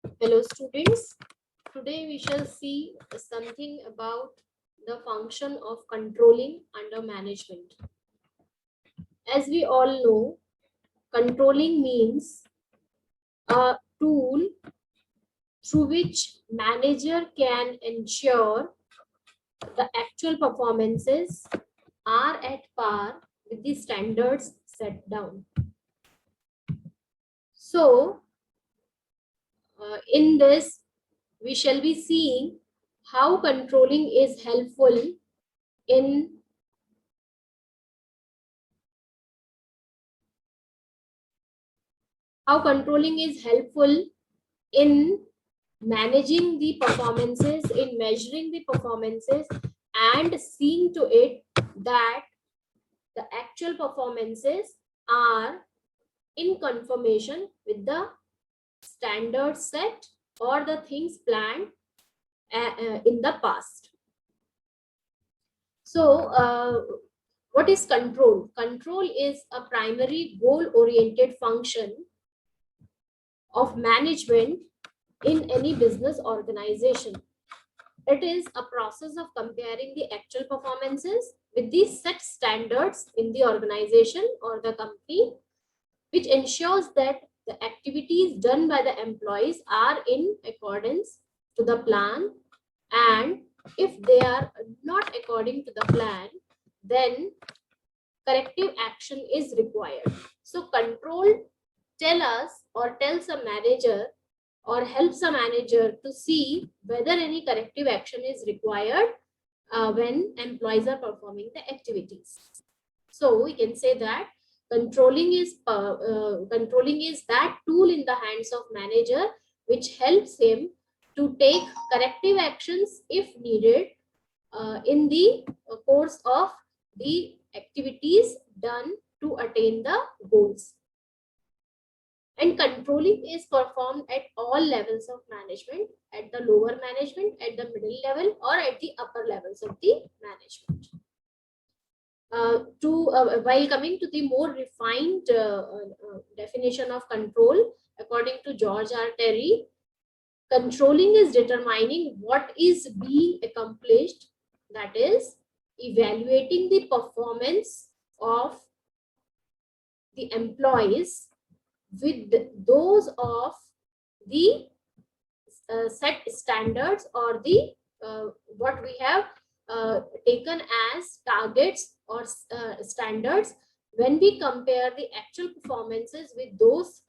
Hello students, today we shall see something about the function of controlling under management. As we all know, controlling means a tool through which manager can ensure the actual performances are at par with the standards set down. So, in this, we shall be seeing how controlling is helpful in in managing the performances, in measuring the performances, and seeing to it that the actual performances are in conformation with the standard set or the things planned in the past. So, what is control? Control is a primary goal-oriented function of management in any business organization. It is a process of comparing the actual performances with the set standards in the organization or the company, which ensures that the activities done by the employees are in accordance to the plan, and if they are not according to the plan, then corrective action is required. So control tells a manager or helps a manager to see whether any corrective action is required when employees are performing the activities. So we can say that controlling is that tool in the hands of manager which helps him to take corrective actions if needed in the course of the activities done to attain the goals. And controlling is performed at all levels of management, at the lower management, at the middle level, or at the upper levels of the management. While coming to the more refined definition of control, according to George R. Terry, controlling is determining what is being accomplished, that is, evaluating the performance of the employees with those of the set standards or the what we have taken as targets or standards. When we compare the actual performances with those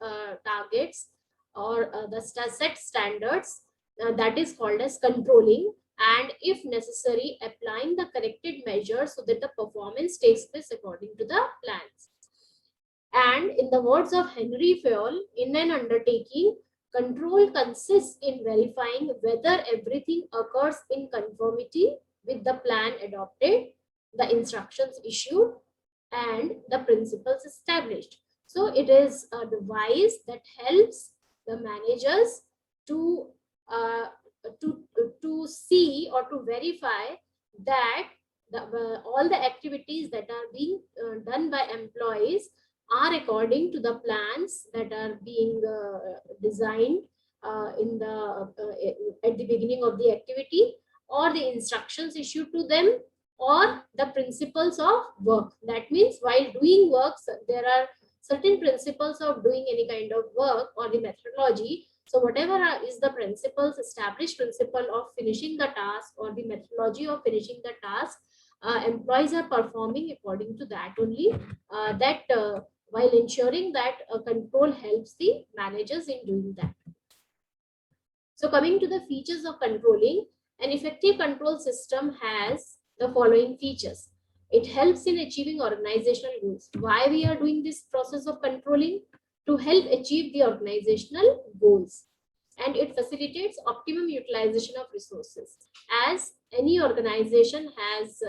targets or the set standards, that is called as controlling, and if necessary applying the corrected measures so that the performance takes place according to the plans. And in the words of Henry Fayol, in an undertaking, control consists in verifying whether everything occurs in conformity with the plan adopted, the instructions issued, and the principles established. So it is a device that helps the managers to uh, to see or to verify that all the activities that are being done by employees are according to the plans that are being designed in the at the beginning of the activity, or the instructions issued to them, or the principles of work. That means while doing works, there are certain principles of doing any kind of work or the methodology. So whatever is the principles, established principle of finishing the task or the methodology of finishing the task, employees are performing according to that only. While ensuring that control helps the managers in doing that. So coming to the features of controlling, an effective control system has the following features. It helps in achieving organizational goals. Why we are doing this process of controlling? To help achieve the organizational goals. And it facilitates optimum utilization of resources. As any organization has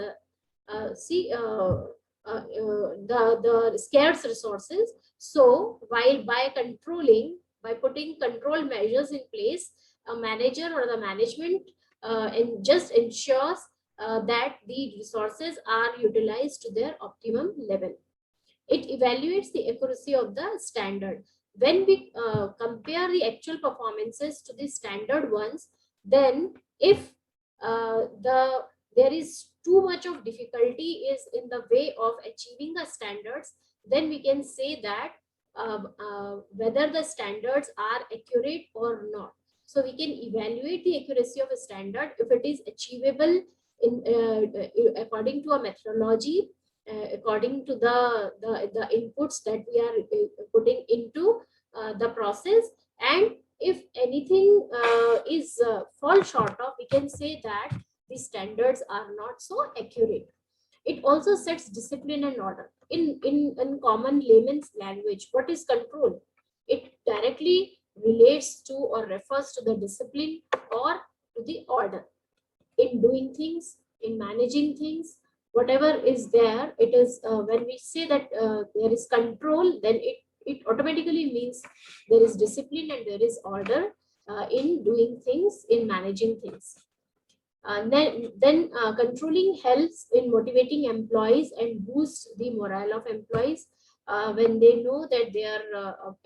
the scarce resources. So while by putting control measures in place, a manager or the management and just ensures that the resources are utilized to their optimum level. It evaluates the accuracy of the standard. when we compare the actual performances to the standard ones, then if there is too much of difficulty is in the way of achieving the standards, then we can say that whether the standards are accurate or not. So we can evaluate the accuracy of a standard if it is achievable in according to a methodology, according to the inputs that we are putting into the process, and if anything is fall short of, we can say that the standards are not so accurate. It also sets discipline and order. In common layman's language, what is control? It directly relates to or refers to the discipline or to the order in doing things, in managing things, whatever is there. It is when we say that there is control, then it automatically means there is discipline and there is order in doing things, in managing things. Then controlling helps in motivating employees and boosts the morale of employees when they know that their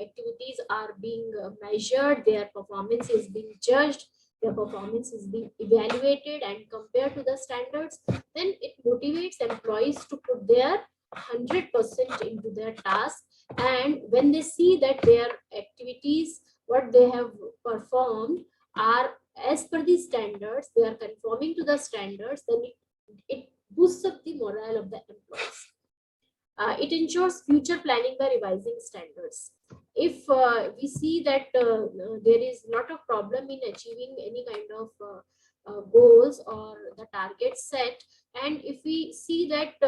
activities are being measured, their performance is being judged, their performance is being evaluated and compared to the standards. Then it motivates employees to put their 100% into their task, and when they see that their activities, what they have performed, are as per the standards, they are conforming to the standards, then it boosts up the morale of the employees. It ensures future planning by revising standards. If we see that there is not of problem in achieving any kind of goals or the targets set, and if we see that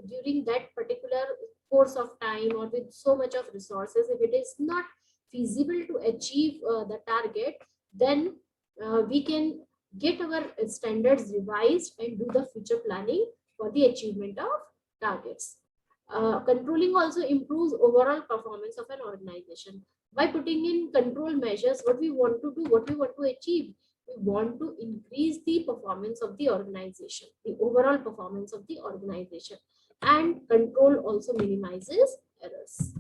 during that particular course of time or with so much of resources, if it is not feasible to achieve the target, then we can get our standards revised and do the future planning for the achievement of targets. Controlling also improves overall performance of an organization. By putting in control measures, what we want to do, what we want to achieve, we want to increase the performance of the organization, the overall performance of the organization. And control also minimizes errors.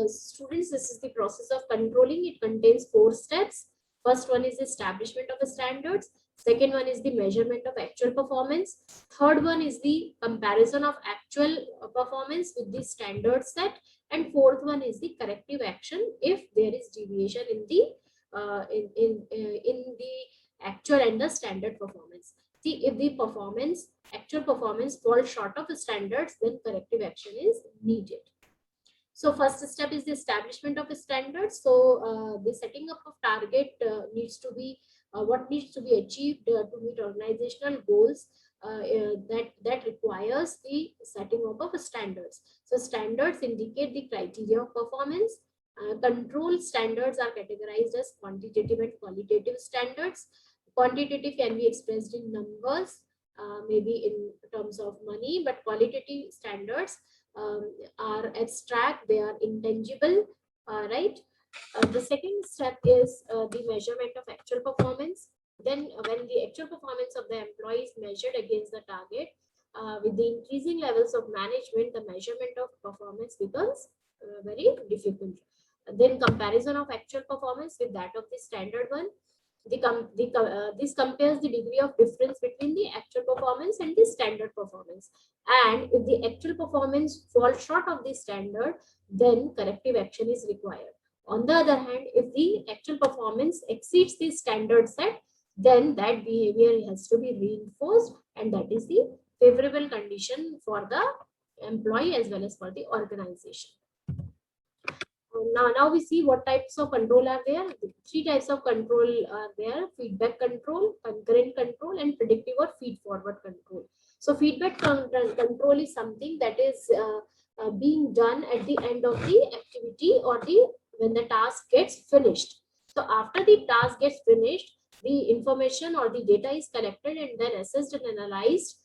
Students, this is the process of controlling. It contains 4 steps. First one is establishment of the standards. Second one is the measurement of actual performance. Third one is the comparison of actual performance with the standard set. And fourth one is the corrective action if there is deviation in the actual and the standard performance. See, if the actual performance falls short of the standards, then corrective action is needed. So first step is the establishment of standards. So the setting up of target needs to be what needs to be achieved to meet organizational goals that requires the setting up of standards. So standards indicate the criteria of performance. Control standards are categorized as quantitative and qualitative standards. Quantitative can be expressed in numbers, maybe in terms of money, but qualitative standards are abstract, they are intangible, right? The second step is the measurement of actual performance. Then when the actual performance of the employee is measured against the target, with the increasing levels of management, the measurement of performance becomes very difficult. Then comparison of actual performance with that of the standard one. This compares the degree of difference between the actual performance and the standard performance. And if the actual performance falls short of the standard, then corrective action is required. On the other hand, if the actual performance exceeds the standard set, then that behavior has to be reinforced, and that is the favorable condition for the employee as well as for the organization. Now we see what types of control are there. 3 types of control are there: feedback control, concurrent control, and predictive or feed-forward control. So feedback control is something that is being done at the end of the activity or when the task gets finished. So after the task gets finished, the information or the data is collected and then assessed and analyzed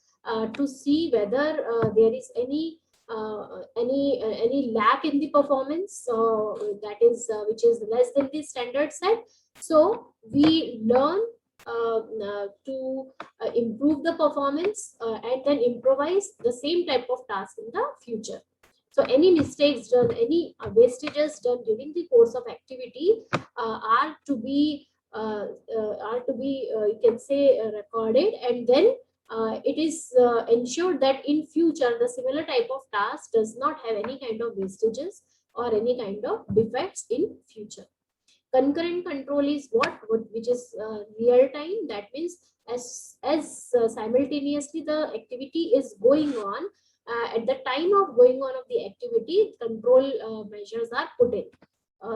to see whether there is any lack in the performance that is which is less than the standard set. So we learn to improve the performance and then improvise the same type of task in the future. So any mistakes done, any wastages done during the course of activity are to be you can say recorded, and then it is ensured that in future the similar type of task does not have any kind of wastages or any kind of defects in future. Concurrent control is which is real time. That means as simultaneously the activity is going on, at the time of going on of the activity, control measures are put in.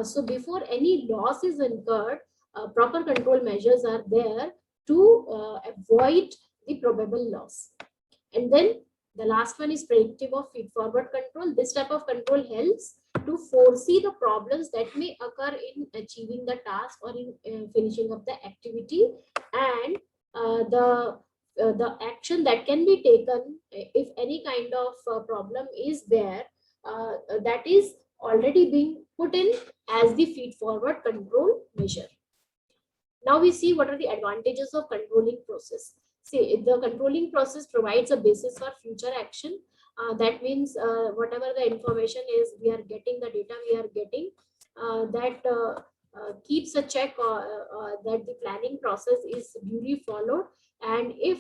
So before any loss is incurred, proper control measures are there to avoid the probable loss. And then the last one is predictive of feed-forward control. This type of control helps to foresee the problems that may occur in achieving the task or in finishing of the activity, and the action that can be taken if any kind of problem is there, that is already being put in as the feed-forward control measure. Now we see what are the advantages of controlling process. See, the controlling process provides a basis for future action. That means whatever the information is we are getting, the data we are getting, that keeps a check that the planning process is duly followed. And if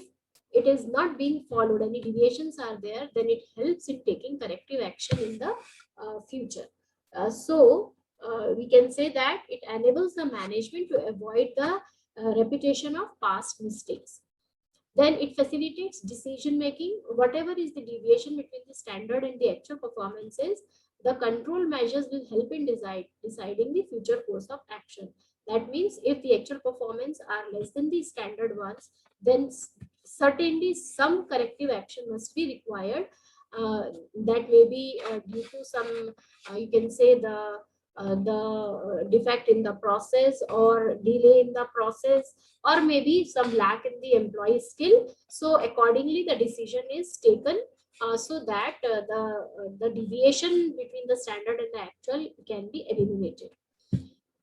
it is not being followed, any deviations are there, then it helps in taking corrective action in the future. So we can say that it enables the management to avoid the repetition of past mistakes. Then it facilitates decision making. Whatever is the deviation between the standard and the actual performances, the control measures will help in deciding the future course of action. That means if the actual performance are less than the standard ones, then certainly some corrective action must be required. That may be due to some, you can say the defect in the process or delay in the process, or maybe some lack in the employee skill. So accordingly the decision is taken so that the deviation between the standard and the actual can be eliminated.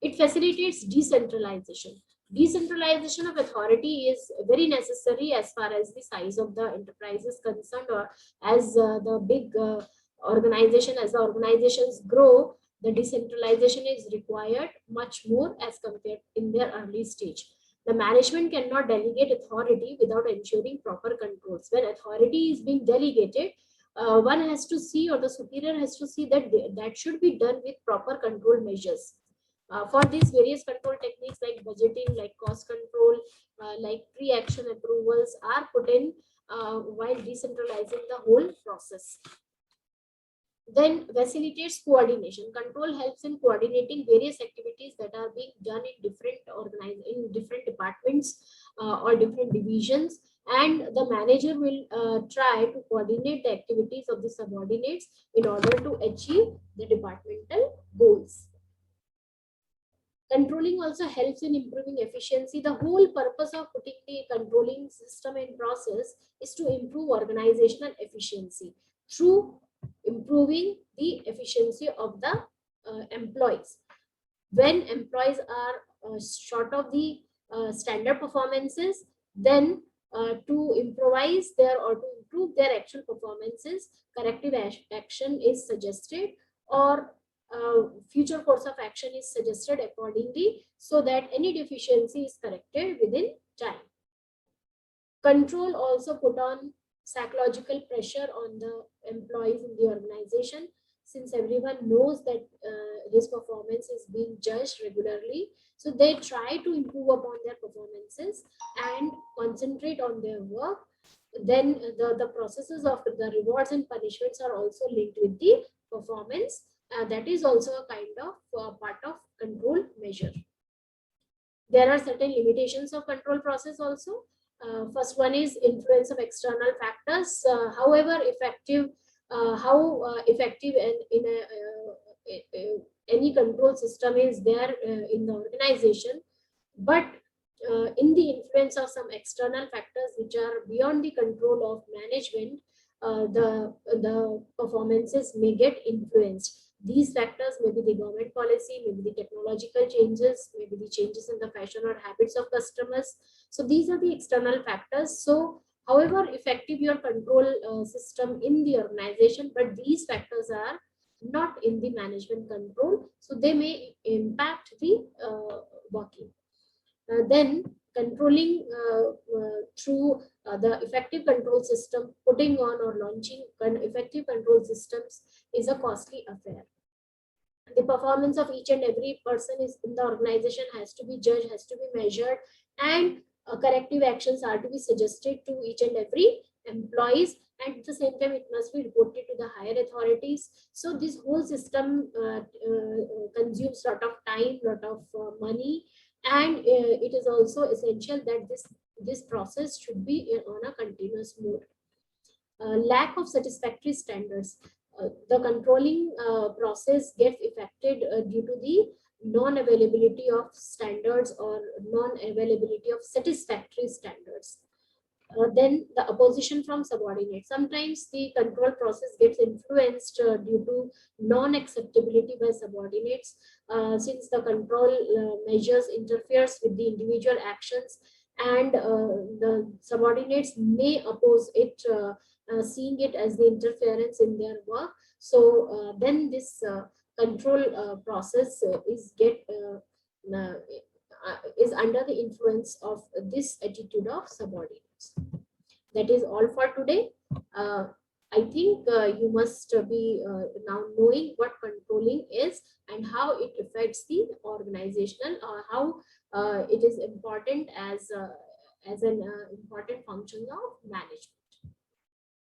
It facilitates decentralization. Decentralization of authority is very necessary as far as the size of the enterprise is concerned, or as the big organization, as the organizations grow, the decentralization is required much more as compared in their early stage. The management cannot delegate authority without ensuring proper controls. When authority is being delegated, one has to see, or the superior has to see that that should be done with proper control measures. For these various control techniques like budgeting, like cost control, like pre-action approvals are put in while decentralizing the whole process. Then facilitates coordination. Control helps in coordinating various activities that are being done in different departments or different divisions, and the manager will try to coordinate the activities of the subordinates in order to achieve the departmental goals. Controlling also helps in improving efficiency. The whole purpose of putting the controlling system in process is to improve organizational efficiency through improving the efficiency of the employees. When employees are short of the standard performances, then to improvise their or to improve their actual performances, corrective action is suggested, or future course of action is suggested accordingly, so that any deficiency is corrected within time. Control also put on psychological pressure on the employees in the organization, since everyone knows that his performance is being judged regularly. So they try to improve upon their performances and concentrate on their work. Then the processes of the rewards and punishments are also linked with the performance. That is also a kind of part of control measure. There are certain limitations of control process also. First one is influence of external factors. However effective, how effective any control system is there in the organization, but in the influence of some external factors which are beyond the control of management, the performances may get influenced. These factors may be the government policy, maybe the technological changes, maybe the changes in the fashion or habits of customers. So these are the external factors. So however effective your control system in the organization, but these factors are not in the management control, so they may impact the working. Then controlling through the effective control system, putting on or launching effective control systems is a costly affair. The performance of each and every person is in the organization has to be judged, has to be measured, and corrective actions are to be suggested to each and every employees, and at the same time it must be reported to the higher authorities. So this whole system consumes lot of time, lot of money, and it is also essential that this process should be on a continuous mode. Lack of satisfactory standards. The controlling process gets affected due to the non-availability of standards or non-availability of satisfactory standards. Then the opposition from subordinates. Sometimes the control process gets influenced due to non-acceptability by subordinates, since the control measures interferes with the individual actions, and the subordinates may oppose it, seeing it as the interference in their work. So then this control process is under the influence of this attitude of subordinates. That is all for today. Uh, I think you must be now knowing what controlling is and how it affects the organizational, or how it is important as an important function of management.